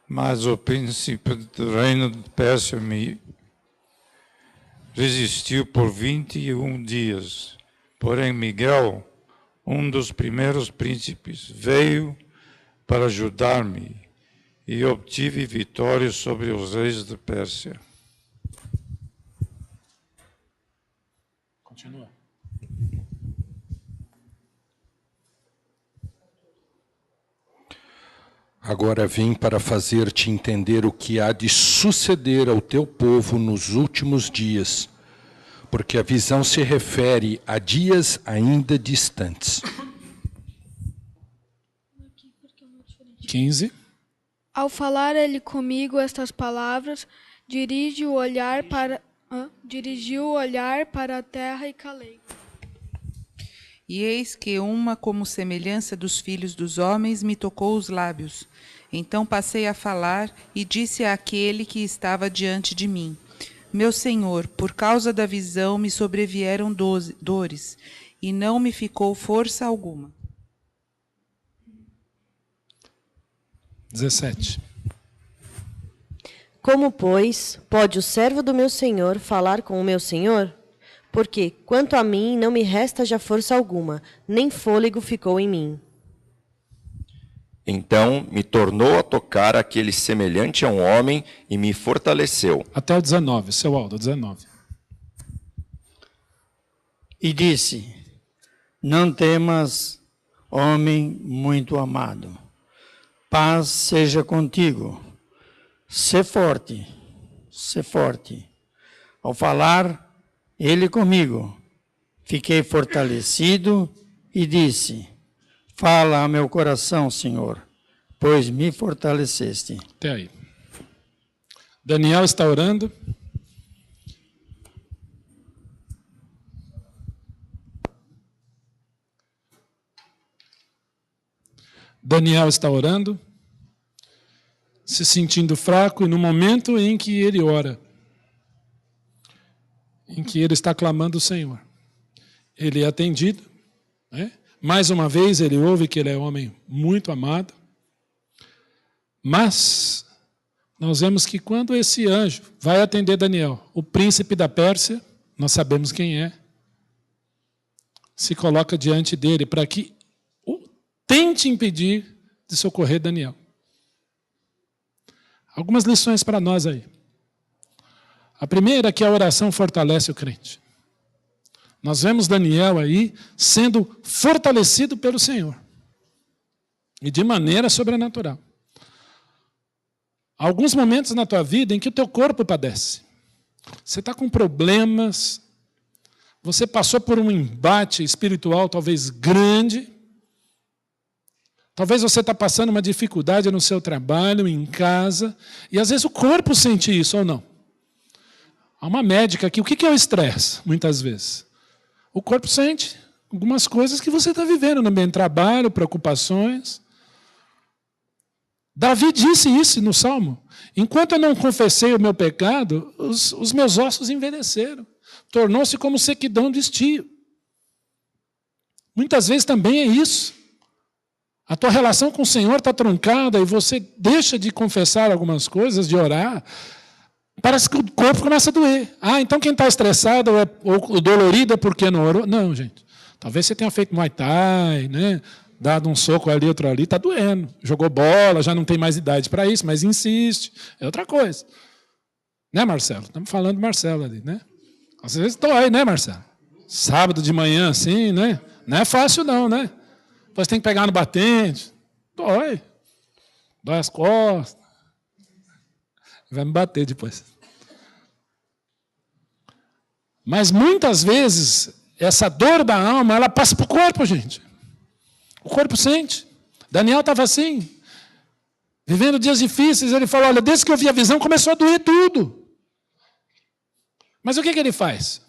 Mas o príncipe do reino de Pérsia me resistiu por 21 dias. Porém, Miguel, um dos primeiros príncipes, veio para ajudar-me e obtive vitória sobre os reis de Pérsia. Continua. Agora vim para fazer-te entender o que há de suceder ao teu povo nos últimos dias, porque a visão se refere a dias ainda distantes. 15. Ao falar ele comigo estas palavras, dirigiu o olhar para a terra e calei. E eis que uma como semelhança dos filhos dos homens me tocou os lábios. Então passei a falar e disse àquele que estava diante de mim: Meu Senhor, por causa da visão me sobrevieram dores, e não me ficou força alguma. 17. Como, pois, pode o servo do meu senhor falar com o meu senhor? Porque, quanto a mim, não me resta já força alguma, nem fôlego ficou em mim. Então me tornou a tocar aquele semelhante a um homem e me fortaleceu. Até o 19, seu Aldo, 19. E disse: Não temas, homem muito amado. Paz seja contigo. Sê forte, sê forte. Ao falar ele comigo, fiquei fortalecido e disse: Fala ao meu coração, Senhor, pois me fortaleceste. Até aí. Daniel está orando. Daniel está orando, se sentindo fraco, e no momento em que ele ora, em que ele está clamando o Senhor, ele é atendido, né? Mais uma vez ele ouve que ele é homem muito amado, mas nós vemos que quando esse anjo vai atender Daniel, o príncipe da Pérsia, nós sabemos quem é, se coloca diante dele para que tente impedir de socorrer Daniel. Algumas lições para nós aí. A primeira é que a oração fortalece o crente. Nós vemos Daniel aí sendo fortalecido pelo Senhor. E de maneira sobrenatural. Há alguns momentos na tua vida em que o teu corpo padece. Você está com problemas, você passou por um embate espiritual talvez grande, talvez você está passando uma dificuldade no seu trabalho, em casa, e às vezes o corpo sente isso ou não. Há uma médica aqui, o que é o estresse, muitas vezes? O corpo sente algumas coisas que você está vivendo no ambiente de trabalho, preocupações. Davi disse isso no Salmo. Enquanto eu não confessei o meu pecado, os meus ossos envelheceram. Tornou-se como sequidão de estio. Muitas vezes também é isso. A tua relação com o Senhor está truncada e você deixa de confessar algumas coisas, de orar. Parece que o corpo começa a doer. Ah, então quem está estressado ou dolorido é porque não orou? Não, gente. Talvez você tenha feito Muay Thai, né? Dado um soco ali, outro ali, está doendo. Jogou bola, já não tem mais idade para isso, mas insiste. É outra coisa. Né, Marcelo? Estamos falando do Marcelo ali, né? Às vezes dói, né, Marcelo? Sábado de manhã, assim, né? Não é fácil não, né? Depois tem que pegar no batente. Dói. Dói as costas. Vai me bater depois. Mas muitas vezes, essa dor da alma, ela passa para o corpo, gente. O corpo sente. Daniel estava assim. vivendo dias difíceis, ele falou, olha, desde que eu vi a visão, começou a doer tudo. Mas o que ele faz?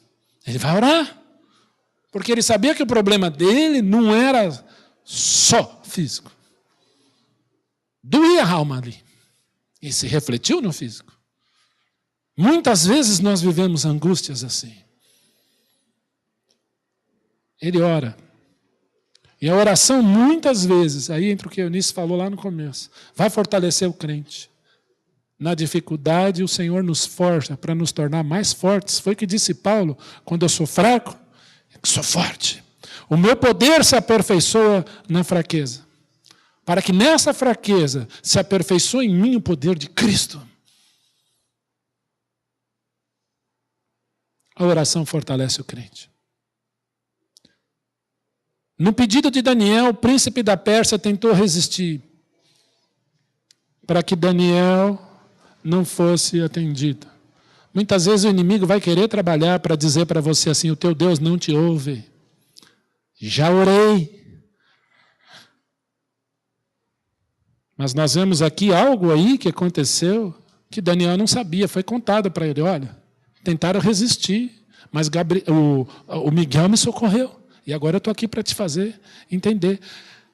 Ele vai orar. Porque ele sabia que o problema dele não era só físico. Doía a alma ali. E se refletiu no físico. Muitas vezes nós vivemos angústias assim. Ele ora. E a oração, muitas vezes, aí entra o que a Eunice falou lá no começo, vai fortalecer o crente. Na dificuldade, o Senhor nos forja para nos tornar mais fortes. Foi o que disse Paulo, quando eu sou fraco, eu sou forte. O meu poder se aperfeiçoa na fraqueza. Para que nessa fraqueza se aperfeiçoe em mim o poder de Cristo. A oração fortalece o crente. No pedido de Daniel, o príncipe da Pérsia tentou resistir para que Daniel não fosse atendido. Muitas vezes o inimigo vai querer trabalhar para dizer para você assim, o teu Deus não te ouve. Já orei. Mas nós vemos aqui algo aí que aconteceu que Daniel não sabia, foi contado para ele. Olha, tentaram resistir, mas o Miguel me socorreu. E agora eu estou aqui para te fazer entender.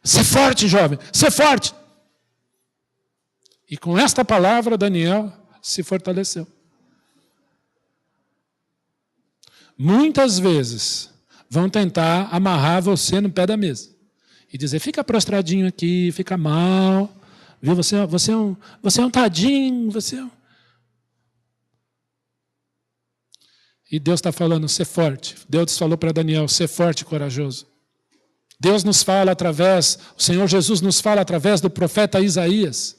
Ser forte, jovem, ser forte. E com esta palavra, Daniel se fortaleceu. Muitas vezes vão tentar amarrar você no pé da mesa. E dizer, fica prostradinho aqui, fica mal. Viu? Você é um tadinho, você é um... E Deus está falando, ser forte. Deus falou para Daniel, ser forte e corajoso. Deus nos fala através, o Senhor Jesus nos fala através do profeta Isaías.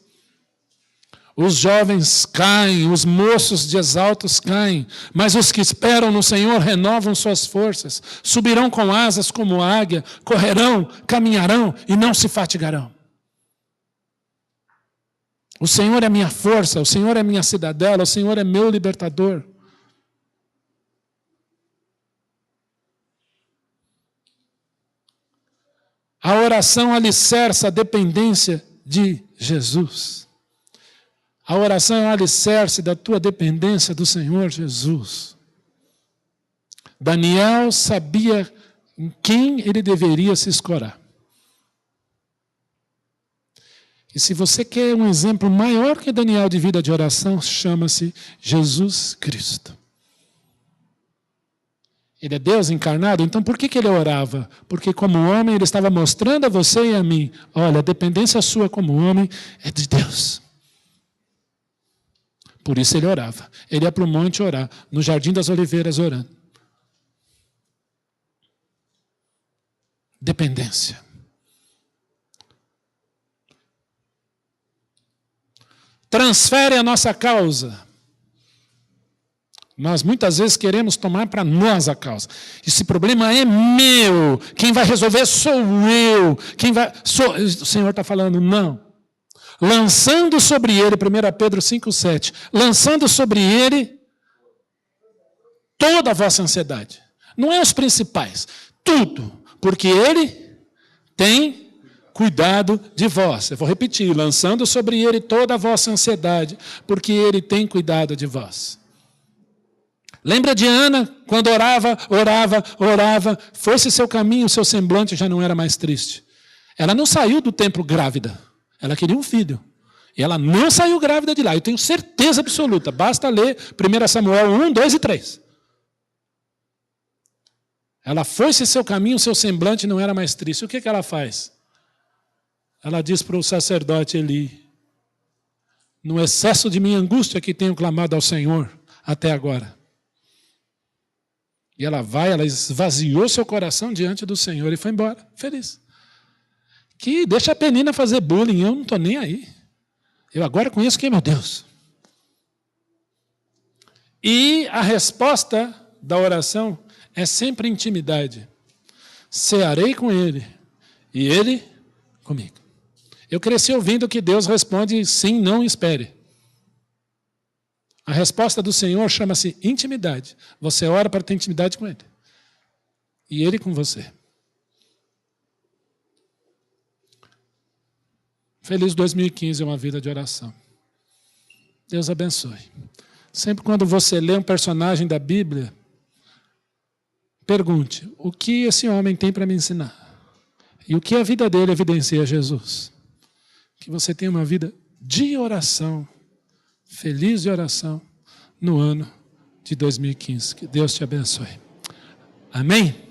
Os jovens caem, os moços de exaltos caem, mas os que esperam no Senhor renovam suas forças, subirão com asas como águia, correrão, caminharão e não se fatigarão. O Senhor é minha força, o Senhor é minha cidadela, o Senhor é meu libertador. A oração alicerça a dependência de Jesus. A oração é um alicerce da tua dependência do Senhor Jesus. Daniel sabia em quem ele deveria se escorar. E se você quer um exemplo maior que Daniel de vida de oração, chama-se Jesus Cristo. Ele é Deus encarnado, então por que ele orava? Porque como homem ele estava mostrando a você e a mim, olha, a dependência sua como homem é de Deus. Por isso ele orava. Ele ia para o monte orar, no Jardim das Oliveiras orando. Dependência. Transfere a nossa causa. Nós muitas vezes queremos tomar para nós a causa. Esse problema é meu. Quem vai resolver sou eu. O Senhor está falando, não. Lançando sobre ele, 1 Pedro 5,7, lançando sobre ele toda a vossa ansiedade. Não é os principais, tudo. Porque ele tem cuidado de vós. Eu vou repetir, lançando sobre ele toda a vossa ansiedade, porque ele tem cuidado de vós. Lembra de Ana, quando orava, foi-se seu caminho, seu semblante já não era mais triste. Ela não saiu do templo grávida, ela queria um filho. E ela não saiu grávida de lá, eu tenho certeza absoluta, basta ler 1 Samuel 1, 2 e 3. Ela foi-se seu caminho, seu semblante não era mais triste. O que ela faz? Ela diz para o sacerdote Eli, no excesso de minha angústia que tenho clamado ao Senhor até agora. E ela esvaziou seu coração diante do Senhor e foi embora, feliz. Que deixa a Penina fazer bullying, eu não estou nem aí. Eu agora conheço quem é meu Deus. E a resposta da oração é sempre intimidade. Cearei com ele e ele comigo. Eu cresci ouvindo que Deus responde sim, não espere. A resposta do Senhor chama-se intimidade. Você ora para ter intimidade com Ele. E Ele com você. Feliz 2015 é uma vida de oração. Deus abençoe. Sempre quando você lê um personagem da Bíblia, pergunte, o que esse homem tem para me ensinar? E o que a vida dele evidencia Jesus? Que você tenha uma vida de oração, feliz de oração, no ano de 2015. Que Deus te abençoe. Amém?